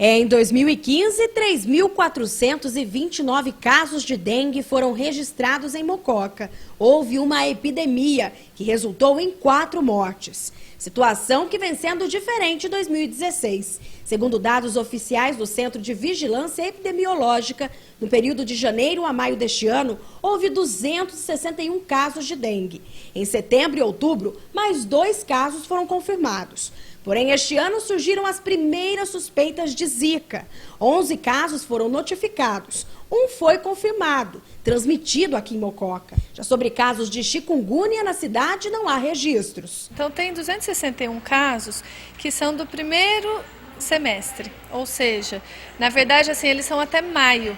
Em 2015, 3.429 casos de dengue foram registrados em Mococa. Houve uma epidemia que resultou em 4 mortes. Situação que vem sendo diferente em 2016. Segundo dados oficiais do Centro de Vigilância Epidemiológica, no período de janeiro a maio deste ano, houve 261 casos de dengue. Em setembro e outubro, mais 2 casos foram confirmados. Porém, este ano surgiram as primeiras suspeitas de Zika. 11 casos foram notificados. Um foi confirmado, transmitido aqui em Mococa. Já sobre casos de chikungunya na cidade, não há registros. Então, tem 261 casos que são do primeiro semestre, ou seja, na verdade, assim, eles são até maio.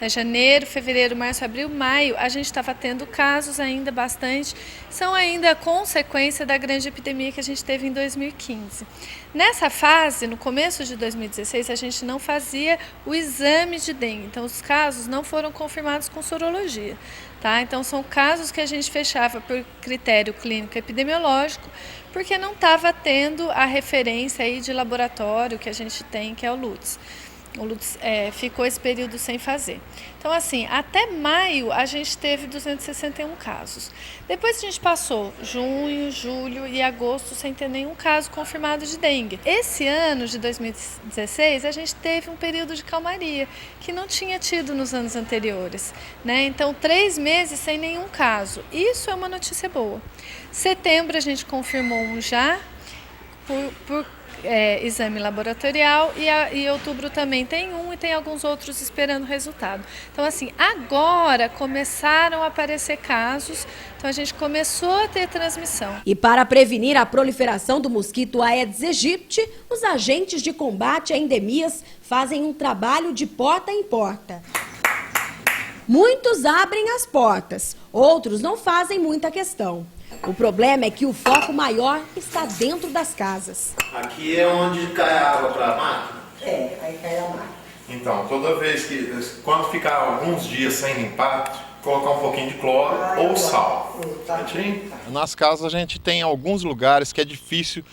Janeiro, fevereiro, março, abril, maio, a gente estava tendo casos ainda bastante, são ainda consequência da grande epidemia que a gente teve em 2015. Nessa fase, no começo de 2016, a gente não fazia o exame de dengue, então os casos não foram confirmados com sorologia. Tá? Então são casos que a gente fechava por critério clínico epidemiológico, porque não estava tendo a referência aí de laboratório que a gente tem, que é o LUTS. O LUTS ficou esse período sem fazer. Então, assim, até maio a gente teve 261 casos. Depois a gente passou junho, julho e agosto sem ter nenhum caso confirmado de dengue. Esse ano de 2016 a gente teve um período de calmaria, que não tinha tido nos anos anteriores, né? Então, 3 meses sem nenhum caso. Isso é uma notícia boa. Setembro a gente confirmou um já, por exame laboratorial, e em outubro também tem um e tem alguns outros esperando resultado. Então, assim, agora começaram a aparecer casos, então a gente começou a ter transmissão. E para prevenir a proliferação do mosquito Aedes aegypti, os agentes de combate a endemias fazem um trabalho de porta em porta. Muitos abrem as portas, outros não fazem muita questão. O problema é que o foco maior está dentro das casas. Aqui é onde cai a água para a máquina? Aí cai a máquina. Então, toda vez que, quando ficar alguns dias sem limpar, colocar um pouquinho de cloro ou sal. Certinho? Nas casas a gente tem alguns lugares que é difícil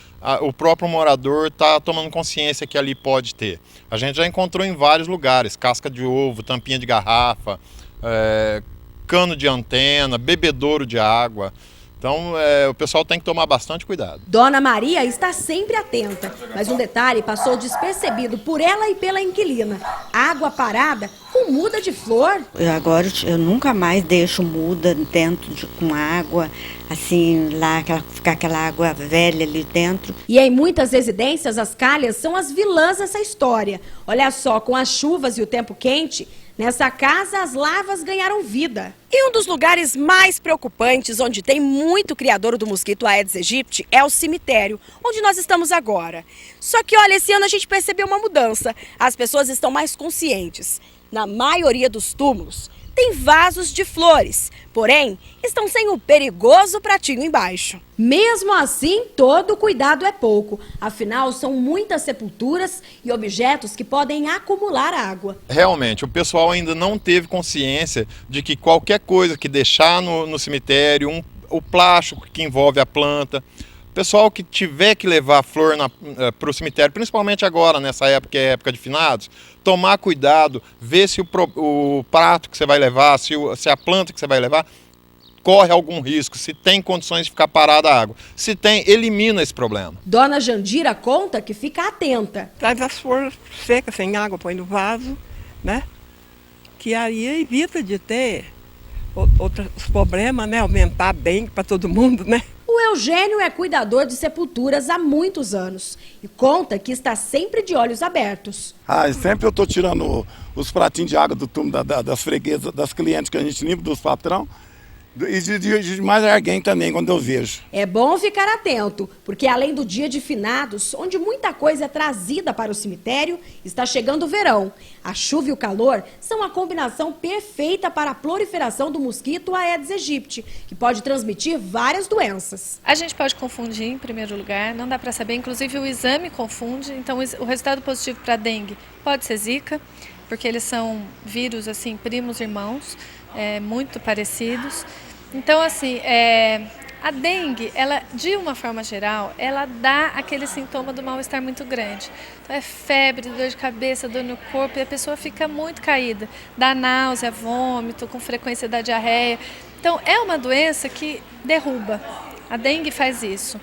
o próprio morador tá tomando consciência que ali pode ter. A gente já encontrou em vários lugares, casca de ovo, tampinha de garrafa, cano de antena, bebedouro de água. Então, o pessoal tem que tomar bastante cuidado. Dona Maria está sempre atenta, mas um detalhe passou despercebido por ela e pela inquilina. Água parada com muda de flor. Agora eu nunca mais deixo muda dentro com água, assim, lá ficar aquela água velha ali dentro. E em muitas residências, as calhas são as vilãs dessa história. Olha só, com as chuvas e o tempo quente, nessa casa, as larvas ganharam vida. E um dos lugares mais preocupantes, onde tem muito criador do mosquito Aedes aegypti, é o cemitério, onde nós estamos agora. Só que, olha, esse ano a gente percebeu uma mudança. As pessoas estão mais conscientes. Na maioria dos túmulos, tem vasos de flores, porém, estão sem o perigoso pratinho embaixo. Mesmo assim, todo cuidado é pouco. Afinal, são muitas sepulturas e objetos que podem acumular água. Realmente, o pessoal ainda não teve consciência de que qualquer coisa que deixar no cemitério, o plástico que envolve a planta, o pessoal que tiver que levar flor para o cemitério, principalmente agora, nessa época, que é época de finados, tomar cuidado, ver se o prato que você vai levar, se a planta que você vai levar, corre algum risco, se tem condições de ficar parada a água. Se tem, elimina esse problema. Dona Jandira conta que fica atenta. Traz as flores secas, sem água, põe no vaso, né? Que aí evita de ter outros problemas, né? Aumentar bem para todo mundo, né? O Eugênio é cuidador de sepulturas há muitos anos e conta que está sempre de olhos abertos. Sempre eu estou tirando os pratinhos de água do túmulo das freguesas, das clientes que a gente limpa, dos patrão. E de mais alguém também, quando eu vejo. É bom ficar atento, porque além do dia de finados, onde muita coisa é trazida para o cemitério, está chegando o verão. A chuva e o calor são a combinação perfeita para a proliferação do mosquito Aedes aegypti, que pode transmitir várias doenças. A gente pode confundir, em primeiro lugar, não dá para saber, inclusive o exame confunde. Então, o resultado positivo para dengue pode ser Zika, porque eles são vírus, assim, primos irmãos, muito parecidos. Então, assim, A dengue, ela, de uma forma geral, ela dá aquele sintoma do mal-estar muito grande. Então é febre, dor de cabeça, dor no corpo e a pessoa fica muito caída. Dá náusea, vômito, com frequência da diarreia. Então é uma doença que derruba. A dengue faz isso.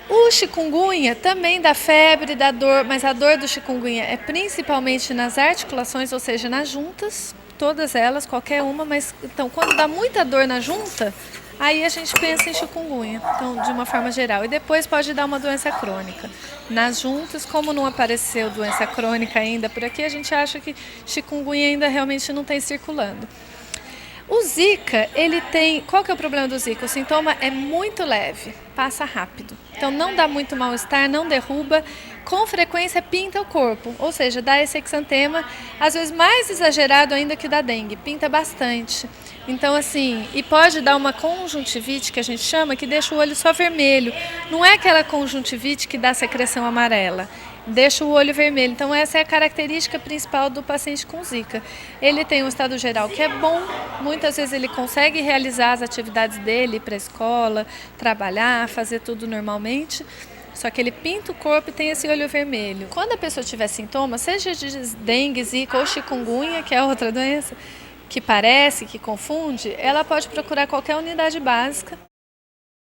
O chikungunya também dá febre, dá dor, mas a dor do chikungunya é principalmente nas articulações, ou seja, nas juntas, todas elas, qualquer uma, mas então quando dá muita dor na junta, aí a gente pensa em chikungunya, então de uma forma geral. E depois pode dar uma doença crônica. Nas juntas, como não apareceu doença crônica ainda por aqui, a gente acha que chikungunya ainda realmente não tem circulando. O Zika, ele tem... Qual que é o problema do Zika? O sintoma é muito leve, passa rápido. Então não dá muito mal-estar, não derruba, com frequência pinta o corpo. Ou seja, dá esse exantema, às vezes mais exagerado ainda que o da dengue, pinta bastante. Então assim, e pode dar uma conjuntivite, que a gente chama, que deixa o olho só vermelho. Não é aquela conjuntivite que dá secreção amarela. Deixa o olho vermelho. Então essa é a característica principal do paciente com Zika. Ele tem um estado geral que é bom, muitas vezes ele consegue realizar as atividades dele, ir para a escola, trabalhar, fazer tudo normalmente, só que ele pinta o corpo e tem esse olho vermelho. Quando a pessoa tiver sintomas, seja de dengue, Zika ou chikungunya, que é outra doença, que parece, que confunde, ela pode procurar qualquer unidade básica